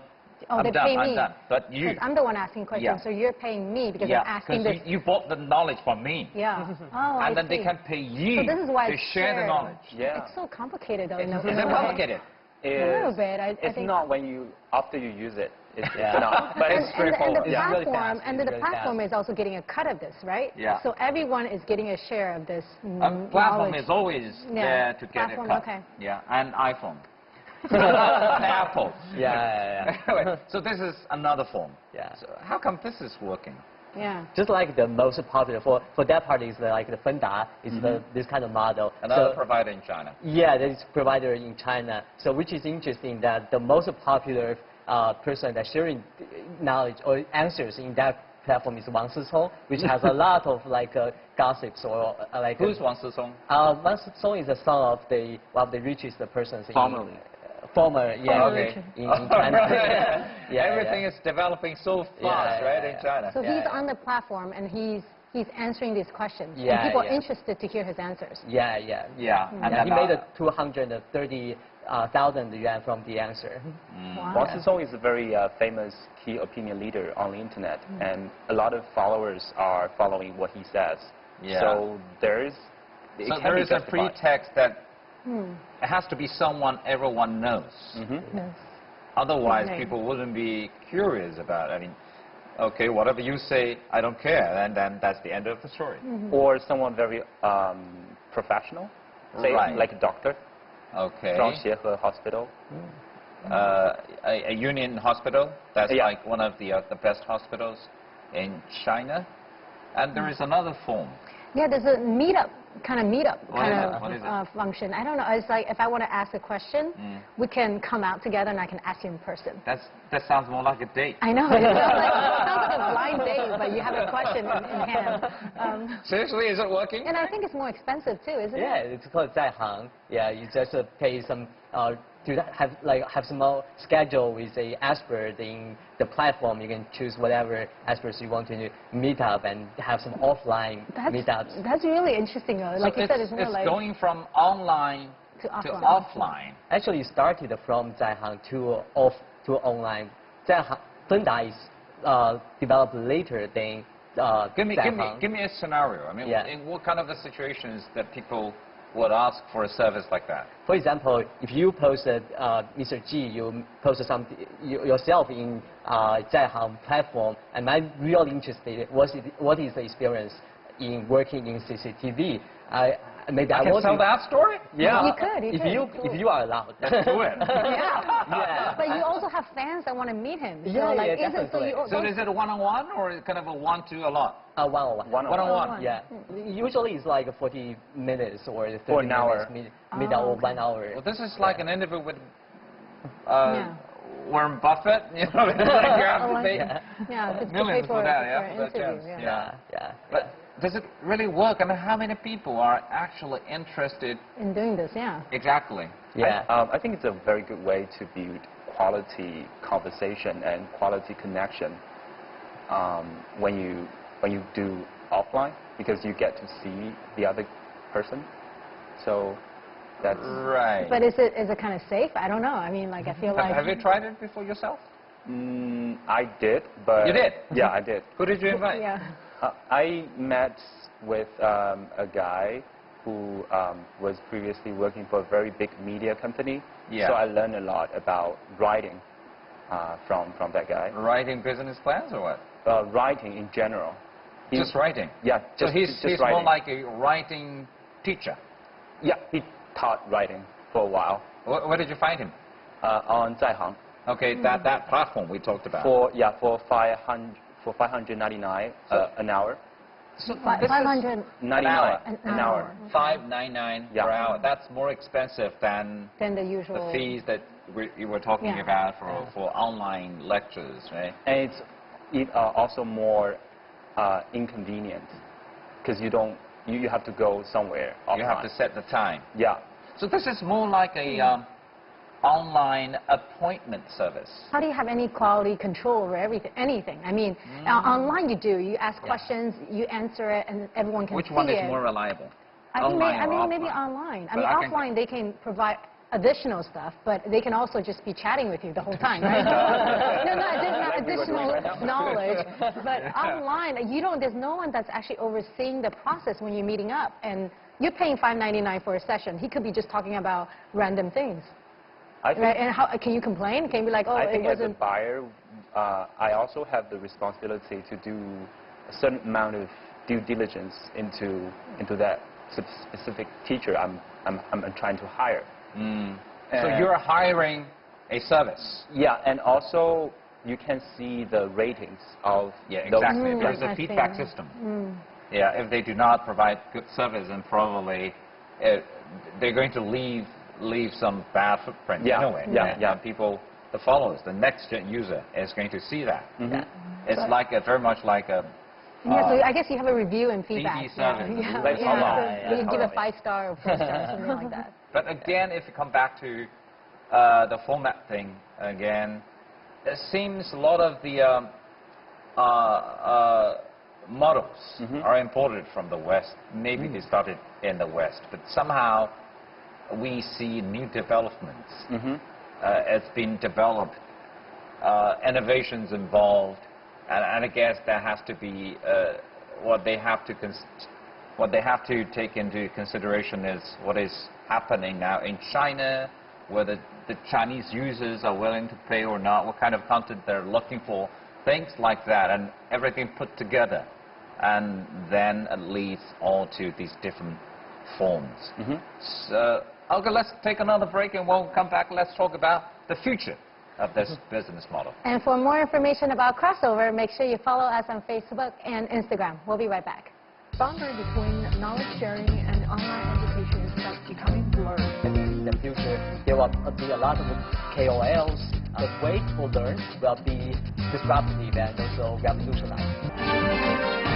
Speaker 3: Oh, they pay me.
Speaker 2: I'm done. But you.
Speaker 3: 'Cause I'm the one asking questions,
Speaker 2: Yeah.
Speaker 3: so you're paying me because
Speaker 2: Yeah,
Speaker 3: I'm asking
Speaker 2: because
Speaker 3: this.
Speaker 2: you bought the knowledge from me.
Speaker 3: Yeah. Oh,
Speaker 2: And then
Speaker 3: I see.
Speaker 2: they can pay you
Speaker 3: So this is why
Speaker 2: to
Speaker 3: it's
Speaker 2: share the
Speaker 3: shared.
Speaker 2: knowledge.
Speaker 4: Yeah.
Speaker 3: It's so complicated, though.
Speaker 2: Is
Speaker 3: in a
Speaker 2: it
Speaker 3: way.
Speaker 2: complicated?
Speaker 3: A little bit. I
Speaker 4: It's
Speaker 3: think.
Speaker 4: not when you after you use it. It's
Speaker 1: Yeah.
Speaker 4: not. But it's
Speaker 3: And
Speaker 4: straightforward.
Speaker 3: the
Speaker 1: It's really
Speaker 3: platform,
Speaker 1: fast.
Speaker 3: and
Speaker 1: It's
Speaker 3: the
Speaker 1: really
Speaker 3: platform
Speaker 1: fast.
Speaker 3: is also getting a cut of this, right?
Speaker 2: Yeah.
Speaker 3: So everyone is getting a share of this
Speaker 2: Platform
Speaker 3: knowledge.
Speaker 2: is always
Speaker 3: Yeah.
Speaker 2: there to get
Speaker 3: Platform,
Speaker 2: a cut.
Speaker 3: okay.
Speaker 2: Yeah, and iPhone. Apple.
Speaker 1: Yeah.
Speaker 2: Anyway, so this is another form.
Speaker 1: Yeah.
Speaker 2: So how come this is working?
Speaker 3: Yeah.
Speaker 1: Just like the most popular for that part is like the Fenda is this kind of model.
Speaker 2: Another
Speaker 1: So,
Speaker 2: provider in China.
Speaker 1: yeah, there is provider in China. So which is interesting that the most popular person that's sharing knowledge or answers in that platform is Wang Sisong, which has a lot of like gossips or like.
Speaker 2: Who's Wang Sisong?
Speaker 1: Wang Sisong is the son of one of the richest persons.
Speaker 4: Formerly.
Speaker 1: Former, yeah,
Speaker 2: Okay.
Speaker 1: in China. Yeah,
Speaker 2: Everything is developing so fast, right, in China.
Speaker 3: So he's
Speaker 1: Yeah.
Speaker 3: on the platform and he's answering these questions.
Speaker 1: Yeah,
Speaker 3: and people are
Speaker 1: yeah.
Speaker 3: interested to hear his answers.
Speaker 1: Yeah.
Speaker 2: Yeah,
Speaker 1: Yeah,
Speaker 2: and
Speaker 1: he
Speaker 2: then,
Speaker 1: made a 230,000 yuan from the answer.
Speaker 3: Wow.
Speaker 4: Wang Sisong is a very famous key opinion leader on the internet, and a lot of followers are following what he says.
Speaker 2: Yeah.
Speaker 4: So there is
Speaker 2: So there is a pretext that it has to be someone everyone knows.
Speaker 3: Yes.
Speaker 2: Otherwise,
Speaker 3: Okay.
Speaker 2: people wouldn't be curious about it. I mean, okay, whatever you say, I don't care, and then that's the end of the story.
Speaker 4: Or someone very professional, say
Speaker 2: Right.
Speaker 4: like a doctor
Speaker 2: Okay.
Speaker 4: from Xiehe Hospital.
Speaker 2: A union hospital, that's
Speaker 4: Yeah.
Speaker 2: like one of the best hospitals in China. And there is another form.
Speaker 3: Yeah, there's a meetup kind
Speaker 2: What is it?
Speaker 3: of function. I don't know. It's like if I want to ask a question, we can come out together and I can ask you in person.
Speaker 2: That sounds more like a date.
Speaker 3: I know. It sounds like a blind date, but you have a question in hand.
Speaker 2: Seriously, is it working?
Speaker 3: And I think it's more expensive too, isn't
Speaker 1: Yeah,
Speaker 3: it?
Speaker 1: it's called 在行. Yeah, you just pay some to have some schedule with a expert in the platform. You can choose whatever experts you want to meet up and have some offline meetups.
Speaker 3: That's really interesting, though. Like
Speaker 2: So
Speaker 3: you said, it's more like
Speaker 2: going from online
Speaker 3: to
Speaker 2: to
Speaker 3: offline.
Speaker 2: offline.
Speaker 1: Actually, it started from 在行to online. 在行 Fenda is developed later than
Speaker 2: Give
Speaker 1: 在行.
Speaker 2: me a scenario. I mean,
Speaker 1: Yeah.
Speaker 2: in what kind of the situations that people would ask for a service like that?
Speaker 1: For example, if you posted Mr. G, you posted something yourself in 在行 platform, and I'm really interested. What is the experience in working in CCTV? Maybe I
Speaker 2: I can
Speaker 1: want
Speaker 2: tell
Speaker 1: to.
Speaker 2: that story?
Speaker 1: Yeah,
Speaker 3: You could, you could.
Speaker 1: if you are allowed.
Speaker 2: Let's do it.
Speaker 1: Yeah.
Speaker 3: But you also have fans that want to meet him. So
Speaker 1: Yeah,
Speaker 3: like,
Speaker 1: yeah,
Speaker 3: is it, so
Speaker 1: definitely.
Speaker 3: you,
Speaker 2: So is it a one-on-one or kind of a one-to a lot?
Speaker 1: One-on-one.
Speaker 2: One-on-one.
Speaker 1: Yeah. Usually it's like 40 minutes or 30
Speaker 4: Or an hour.
Speaker 1: minutes, meet or 1 hour.
Speaker 2: Well, this is like an interview with
Speaker 3: Yeah.
Speaker 2: Warren Buffett. You know, it's like you have to
Speaker 3: like
Speaker 2: pay
Speaker 3: that. Yeah, to
Speaker 2: millions
Speaker 3: pay
Speaker 2: for that, yeah,
Speaker 3: an
Speaker 2: for that
Speaker 3: interview,
Speaker 2: chance.
Speaker 3: yeah.
Speaker 1: Yeah.
Speaker 2: But does it really work? And how many people are actually interested?
Speaker 3: In doing this, yeah.
Speaker 2: Exactly.
Speaker 1: Yeah.
Speaker 4: I think it's a very good way to build quality conversation and quality connection when you do offline, because you get to see the other person. So that's
Speaker 2: Right.
Speaker 3: But is it kind of safe? I don't know. I mean, like I feel like.
Speaker 2: Have you tried it before yourself?
Speaker 4: I did, but
Speaker 2: You did?
Speaker 4: Yeah, I did.
Speaker 2: Who did you invite?
Speaker 3: Yeah.
Speaker 4: I met with a guy who was previously working for a very big media company.
Speaker 2: Yeah.
Speaker 4: So I learned a lot about writing from that guy.
Speaker 2: Writing business plans or what?
Speaker 4: Writing in general.
Speaker 2: Just writing.
Speaker 4: Yeah,
Speaker 2: So
Speaker 4: just
Speaker 2: he's
Speaker 4: writing.
Speaker 2: more like a writing teacher.
Speaker 4: Yeah, he taught writing for a while
Speaker 2: Where did you find him?
Speaker 4: on 在行
Speaker 2: Okay, that platform we talked about.
Speaker 4: for 599 an hour.
Speaker 2: So this is
Speaker 3: 500
Speaker 4: 99
Speaker 2: hour.
Speaker 4: an hour.
Speaker 2: $5.99
Speaker 4: Yeah.
Speaker 2: per hour. That's more expensive than
Speaker 3: than the usual.
Speaker 2: the fees that you were talking
Speaker 3: Yeah.
Speaker 2: about for online lectures, right?
Speaker 4: And it's also more inconvenient because you have to go somewhere.
Speaker 2: You have to
Speaker 4: offline.
Speaker 2: set the time.
Speaker 4: Yeah.
Speaker 2: So this is more like a online appointment service.
Speaker 3: How do you have any quality control over anything? I mean, online you do. You ask questions, you answer it, and everyone can see it.
Speaker 2: Which one is more reliable?
Speaker 3: I mean, maybe online. I mean, offline they can provide additional stuff, but they can also just be chatting with you the whole time, right? No, not additional knowledge, but online, there's no one that's actually overseeing the process when you're meeting up, and you're paying $5.99 for a session. He could be just talking about random things. Right? And how can you complain? Can you be like, oh,
Speaker 4: I
Speaker 3: it
Speaker 4: think
Speaker 3: wasn't...
Speaker 4: as a buyer, I also have the responsibility to do a certain amount of due diligence into that specific teacher I'm trying to hire.
Speaker 2: So you're hiring a service.
Speaker 4: Yeah, and also you can see the ratings of
Speaker 2: exactly.
Speaker 4: those.
Speaker 2: There's a feedback system. Yeah, if they do not provide good service, then probably they're going to leave some bad footprint anyway. Yeah. People, the followers, the next gen user is going to see that. It's like very much like a.
Speaker 3: Yeah, so I guess you have a review and feedback.
Speaker 2: TV service.
Speaker 3: So you give a 5-star or 4-star or something like that.
Speaker 2: But again, if you come back to the format thing again, it seems a lot of the models are imported from the West. Maybe they started in the West, but somehow we see new developments. It's been developed, innovations involved. And I guess that has to be what they have to take into consideration is what is happening now in China, whether the Chinese users are willing to pay or not, what kind of content they're looking for, things like that, and everything put together, and then it leads all to these different forms. So, okay, let's take another break, and we'll come back. Let's talk about the future of this business model.
Speaker 3: And for more information about Crossover, make sure you follow us on Facebook and Instagram. We'll be right back.
Speaker 5: The boundary between knowledge sharing and online education is becoming blurred.
Speaker 1: In the future, there will be a lot of KOLs. The way people learn will be disruptive and also revolutionized.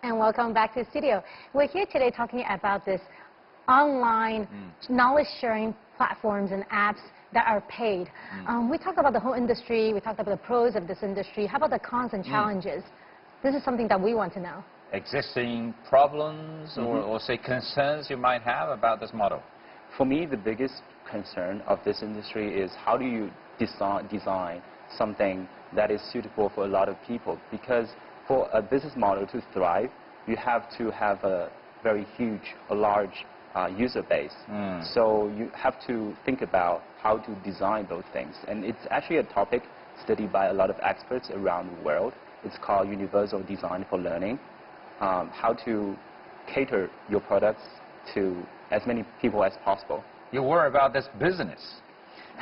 Speaker 3: And welcome back to the studio. We're here today talking about this online knowledge sharing platforms and apps that are paid. We talked about the whole industry. We talked about the pros of this industry. How about the cons and challenges? This is something that we want to know.
Speaker 2: Existing problems or say concerns you might have about this model?
Speaker 4: For me, the biggest concern of this industry is how do you design something that is suitable for a lot of people? Because for a business model to thrive, you have to have a very huge, large user base. So you have to think about how to design those things. And it's actually a topic studied by a lot of experts around the world. It's called universal design for learning. How to cater your products to as many people as possible.
Speaker 2: You worry about this business.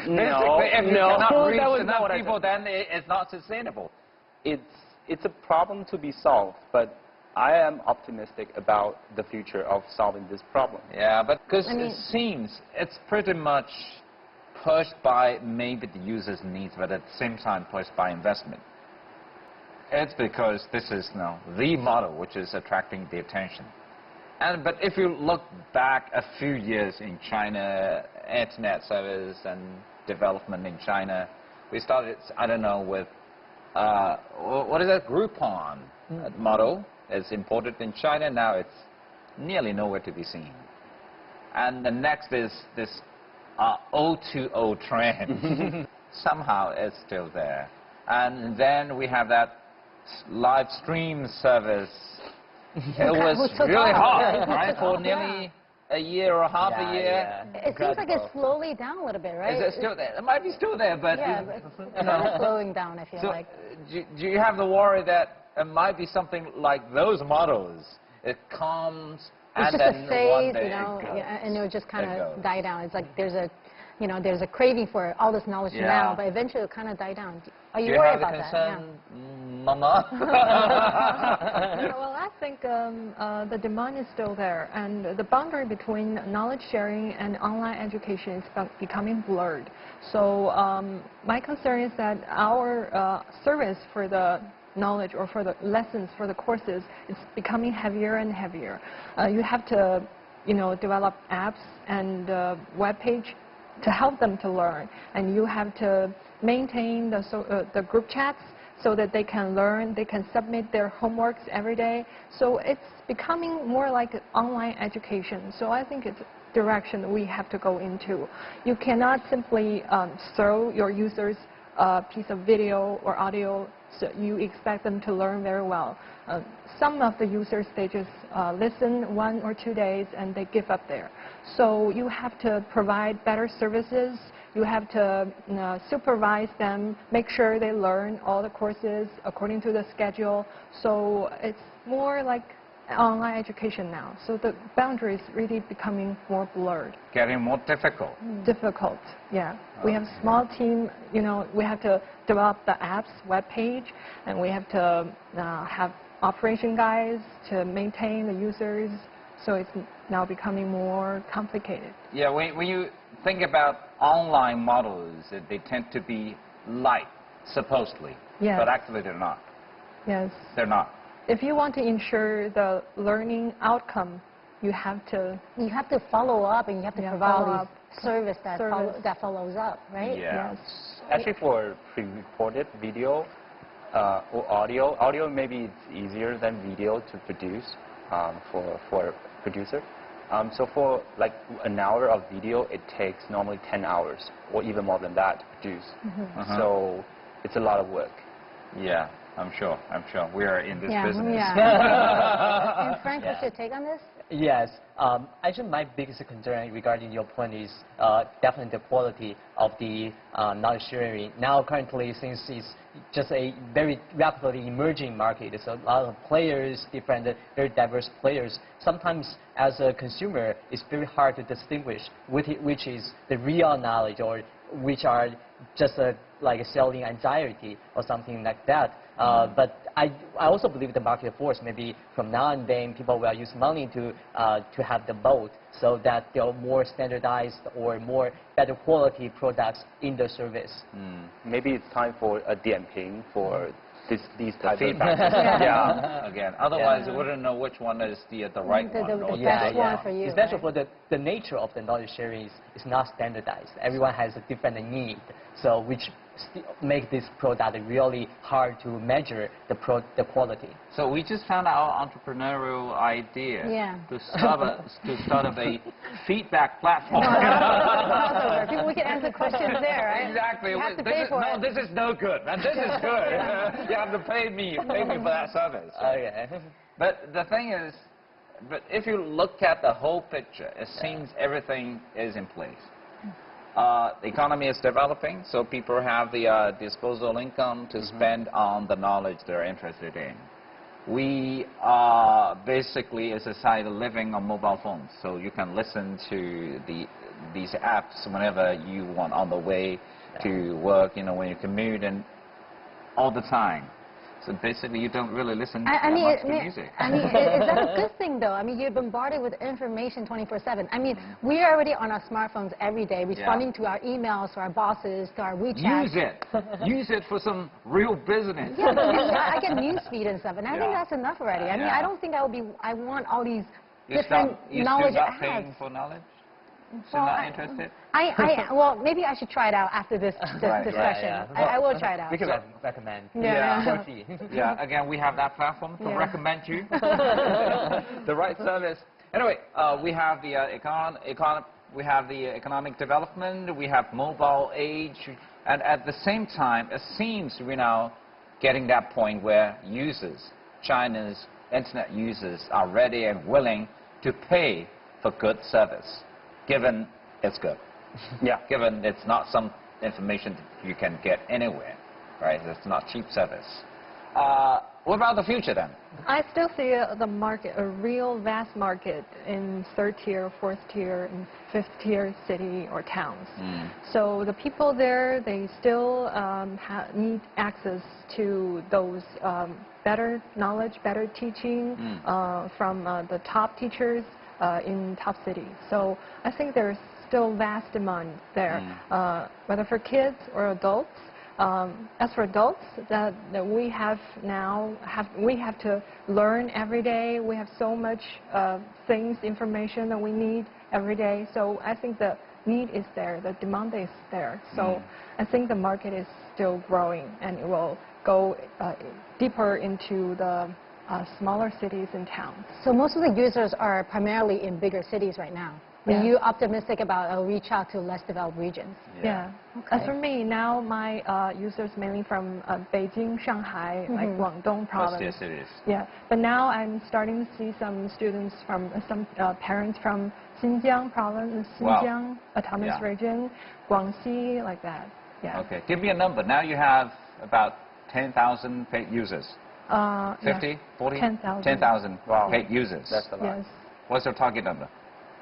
Speaker 4: No,
Speaker 2: if you cannot reach enough people, then it's not sustainable.
Speaker 4: It's a problem to be solved, but I am optimistic about the future of solving this problem.
Speaker 2: Yeah, but because it seems it's pretty much pushed by maybe the user's needs, but at the same time pushed by investment. It's because this is now the model which is attracting the attention. But if you look back a few years in China, internet service and development in China, we started, I don't know, with what is that, Groupon model is imported in China. Now it's nearly nowhere to be seen. And the next is this O2O trend. Somehow it's still there. And then we have that live stream service. It was really hard, right, for nearly a year or half a year.
Speaker 3: It seems like it's slowly down a little bit, right?
Speaker 2: Is it still there? It might be still there, but
Speaker 3: it's kind of slowing down, I feel like.
Speaker 2: Do you have the worry that it might be something like those models? It comes and
Speaker 3: it's just
Speaker 2: then
Speaker 3: a phase,
Speaker 2: one day
Speaker 3: and it'll just kind of die down. It's like there's a craving for all this knowledge now, but eventually it'll kind of die down. Are you worried about that?
Speaker 2: Yeah. Mama?
Speaker 5: Well, I think the demand is still there, and the boundary between knowledge sharing and online education is becoming blurred. So my concern is that our service for the knowledge or for the lessons, for the courses, it's becoming heavier and heavier. You have to, develop apps and web page to help them to learn, and you have to maintain the group chats so that they can learn, they can submit their homeworks every day. So it's becoming more like online education. So I think it's a direction we have to go into. You cannot simply throw your users a piece of video or audio, so you expect them to learn very well. Some of the users, they just listen 1 or 2 days and they give up there. So you have to provide better services. You have to supervise them, make sure they learn all the courses according to the schedule. So it's more like online education now. So the boundary is really becoming more blurred.
Speaker 2: Getting more difficult.
Speaker 5: Difficult, yeah. We have a small team, we have to develop the app's web page, and we have to have operation guys to maintain the users. So it's now becoming more complicated.
Speaker 2: Yeah, when you think about online models, they tend to be light, supposedly.
Speaker 5: Yes.
Speaker 2: But actually they're not.
Speaker 5: Yes.
Speaker 2: They're not.
Speaker 5: If you want to ensure the learning outcome, you have to
Speaker 3: follow up, and you have to provide all these service that follows up, right?
Speaker 2: Yeah.
Speaker 5: Yes.
Speaker 4: Actually, for pre-recorded video or audio maybe it's easier than video to produce for a producer. So for like an hour of video, it takes normally 10 hours or even more than that to produce. So it's a lot of work.
Speaker 2: Yeah, I'm sure. We are in this business.
Speaker 3: Yeah. And Frank, what's your take on this?
Speaker 1: Yes. Actually, my biggest concern regarding your point is definitely the quality of the knowledge sharing. Now, currently, since it's just a very rapidly emerging market, there's a lot of players, different, very diverse players. Sometimes, as a consumer, it's very hard to distinguish which is the real knowledge or which are just like a selling anxiety or something like that. But I also believe the market force, maybe from now and then people will use money to have the both, so that there are more standardized or more better quality products in the service.
Speaker 4: Maybe it's time for a dianping for these types of
Speaker 2: feedback. Yeah, again. Otherwise, you wouldn't know which one is the right one.
Speaker 3: The best one for you.
Speaker 1: Especially for the nature of the knowledge sharing is not standardized. Everyone has a different need, so which make this product really hard to measure the quality.
Speaker 2: So we just found our entrepreneurial idea to start up a feedback platform.
Speaker 3: People, we can answer questions there, right?
Speaker 2: Exactly.
Speaker 3: You have to pay for it.
Speaker 2: This is no good, and this is good. You have to pay me for that service.
Speaker 1: Okay.
Speaker 2: But the thing is, if you look at the whole picture, it seems everything is in place. The economy is developing, so people have the disposable income to spend on the knowledge they're interested in. We are basically a society living on mobile phones, so you can listen to these apps whenever you want on the way to work, when you commute, and all the time. So basically, you don't really listen much to music.
Speaker 3: I mean, is that a good thing, though? I mean, you're bombarded with information 24/7. I mean, we're already on our smartphones every day, responding to our emails, to our bosses, to our WeChat.
Speaker 2: Use it. Use it for some real business.
Speaker 3: Yeah, but I get newsfeed and stuff, and I think that's enough already. I mean, I don't think I want all these different knowledge
Speaker 2: You're
Speaker 3: apps.
Speaker 2: paying for knowledge? So
Speaker 3: Well,
Speaker 2: not interested?
Speaker 3: Well, maybe I should try it out after this discussion. I will try it out.
Speaker 1: We can recommend.
Speaker 2: Yeah, again, we have that platform to recommend you the right service. Anyway, we have the economic development, we have mobile age, and at the same time, it seems we're now getting that point where China's internet users are ready and willing to pay for good service, given it's good. Given it's not some information that you can get anywhere, right? It's not cheap service. What about the future then?
Speaker 5: I still see the market, a real vast market in third tier, fourth tier, and fifth tier city or towns. So the people there, they still need access to those better knowledge, better teaching from the top teachers in top cities. So I think there's still vast demand there, whether for kids or adults. As for adults, that we have to learn every day. We have so much things, information that we need every day. So I think the need is there, the demand is there. So I think the market is still growing, and it will go deeper into the smaller cities and towns.
Speaker 3: So most of the users are primarily in bigger cities right now.
Speaker 5: Yes.
Speaker 3: Are you optimistic about reach out to less developed regions?
Speaker 5: Yeah.
Speaker 3: Okay.
Speaker 5: As for me, now my users mainly from Beijing, Shanghai, like Guangdong province.
Speaker 2: Yes, it is.
Speaker 5: Yeah, but now I'm starting to see some students from, some parents from Xinjiang province, Xinjiang autonomous region, Guangxi, like that. Yeah.
Speaker 2: Okay, give me a number. Now you have about 10,000 paid users. 50, 40?
Speaker 5: 10,000.
Speaker 2: 10,000
Speaker 4: Wow.
Speaker 2: paid users.
Speaker 4: That's a lot.
Speaker 5: Yes.
Speaker 2: What's your target number?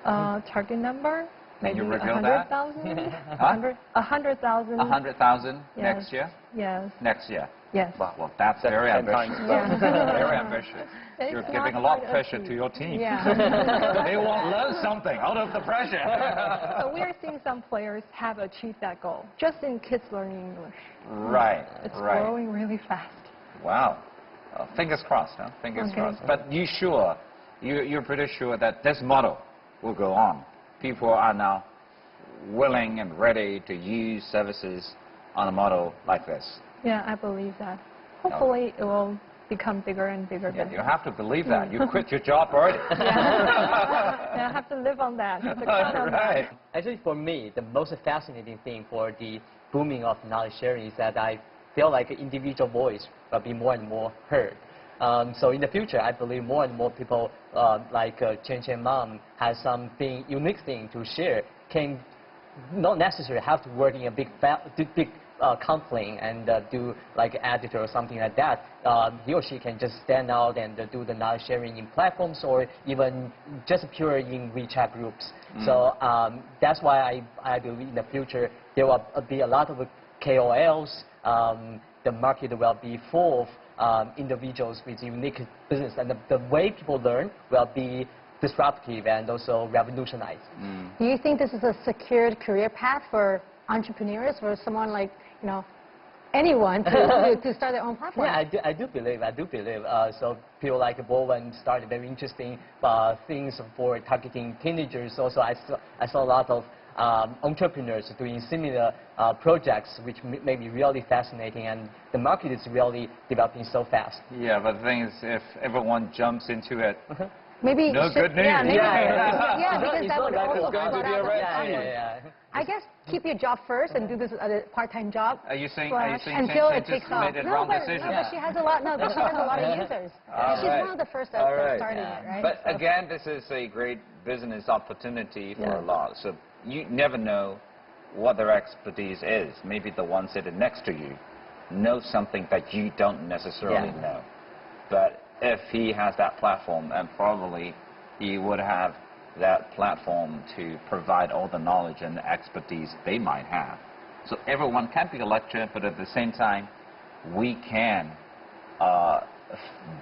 Speaker 5: Target number?
Speaker 2: Can you
Speaker 5: Maybe
Speaker 2: reveal that?
Speaker 5: 100,000?
Speaker 2: Huh?
Speaker 5: 100,000.
Speaker 2: 100,000
Speaker 5: Yes.
Speaker 2: next year?
Speaker 5: Yes.
Speaker 2: Next year.
Speaker 5: Yes.
Speaker 2: Well, that's very
Speaker 4: 10
Speaker 2: ambitious.
Speaker 4: times.
Speaker 5: Yeah.
Speaker 2: Very ambitious.
Speaker 5: It's
Speaker 2: You're
Speaker 5: not
Speaker 2: giving a lot of
Speaker 5: hard to
Speaker 2: pressure
Speaker 5: achieve.
Speaker 2: to your team.
Speaker 5: Yeah.
Speaker 2: They want to learn something out of the pressure.
Speaker 5: So we are seeing some players have achieved that goal, just in kids learning English.
Speaker 2: Right,
Speaker 5: It's
Speaker 2: right.
Speaker 5: growing really fast.
Speaker 2: Wow. Fingers crossed, huh? Fingers
Speaker 5: Okay.
Speaker 2: crossed. But you're pretty sure that this model will go on. People are now willing and ready to use services on a model like this.
Speaker 5: Yeah, I believe that. Hopefully it will become bigger and bigger.
Speaker 2: Yeah, you have to believe that. You quit your job already.
Speaker 5: Yeah, I have to live on that. To count on
Speaker 2: Right.
Speaker 5: that.
Speaker 1: Actually, for me, the most fascinating thing for the booming of knowledge sharing is that I feel like an individual voice will be more and more heard. So in the future, I believe more and more people like Chen Mom has something unique thing to share, can not necessarily have to work in a big company and do like editor or something like that. He or she can just stand out and do the knowledge sharing in platforms or even just pure in WeChat groups. So that's why I believe in the future there will be a lot of KOLs. The market will be full of individuals with unique business, and the way people learn will be disruptive and also revolutionized.
Speaker 3: Do you think this is a secured career path for entrepreneurs, for someone like, anyone to start their own platform?
Speaker 1: Yeah, I do believe. So people like Bowen started very interesting things for targeting teenagers. Also, I saw a lot of entrepreneurs doing similar projects, which may be really fascinating, and the market is really developing so fast.
Speaker 2: Yeah, but the thing is, if everyone jumps into it,
Speaker 3: Maybe
Speaker 2: no good news.
Speaker 3: Yeah, maybe,
Speaker 1: Yeah.
Speaker 3: because
Speaker 1: It's
Speaker 3: that
Speaker 1: not
Speaker 3: would
Speaker 1: like
Speaker 3: also
Speaker 1: it's going to
Speaker 3: flood
Speaker 2: be a
Speaker 3: out the
Speaker 2: red
Speaker 3: platform.
Speaker 1: Yeah.
Speaker 3: I guess keep your job first and do this other part-time job.
Speaker 2: Are you saying
Speaker 3: Until
Speaker 2: Chen
Speaker 3: it takes
Speaker 2: just
Speaker 3: off.
Speaker 2: made a
Speaker 3: No,
Speaker 2: wrong
Speaker 3: but
Speaker 2: decision?
Speaker 3: she has a lot. No, but she has a lot of users. She's
Speaker 2: right.
Speaker 3: one of the first that
Speaker 2: All right.
Speaker 3: started
Speaker 1: Yeah.
Speaker 3: it, right?
Speaker 2: But
Speaker 3: So-
Speaker 2: again, this is a great business opportunity for
Speaker 5: Yeah.
Speaker 2: a lot. So you never know what their expertise is. Maybe the one sitting next to you knows something that you don't necessarily know. But if he has that platform, and probably he would have that platform to provide all the knowledge and expertise they might have. So everyone can be a lecturer, but at the same time, we can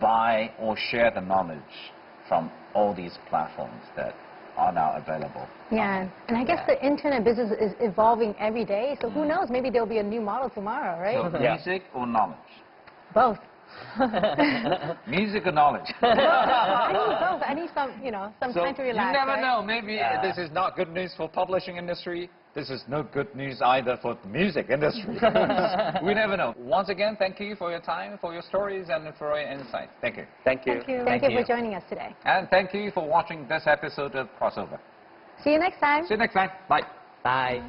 Speaker 2: buy or share the knowledge from all these platforms that are now available.
Speaker 3: Yeah, and I guess
Speaker 2: Yeah.
Speaker 3: the internet business is evolving every day, so who knows, maybe there'll be a new model tomorrow, right?
Speaker 2: So music or knowledge?
Speaker 3: Both.
Speaker 2: Music or knowledge?
Speaker 3: I need both. I need some, some
Speaker 2: So
Speaker 3: time to
Speaker 2: you
Speaker 3: relax.
Speaker 2: never
Speaker 3: right?
Speaker 2: know. Maybe this is not good news for publishing industry. This is no good news either for the music industry. We never know. Once again, thank you for your time, for your stories, and for your insight. Thank you.
Speaker 4: Thank you.
Speaker 5: Thank you.
Speaker 3: Thank you for joining us today.
Speaker 2: And thank you for watching this episode of Crossover.
Speaker 3: See you next time.
Speaker 2: See you next time. Bye.
Speaker 1: Bye.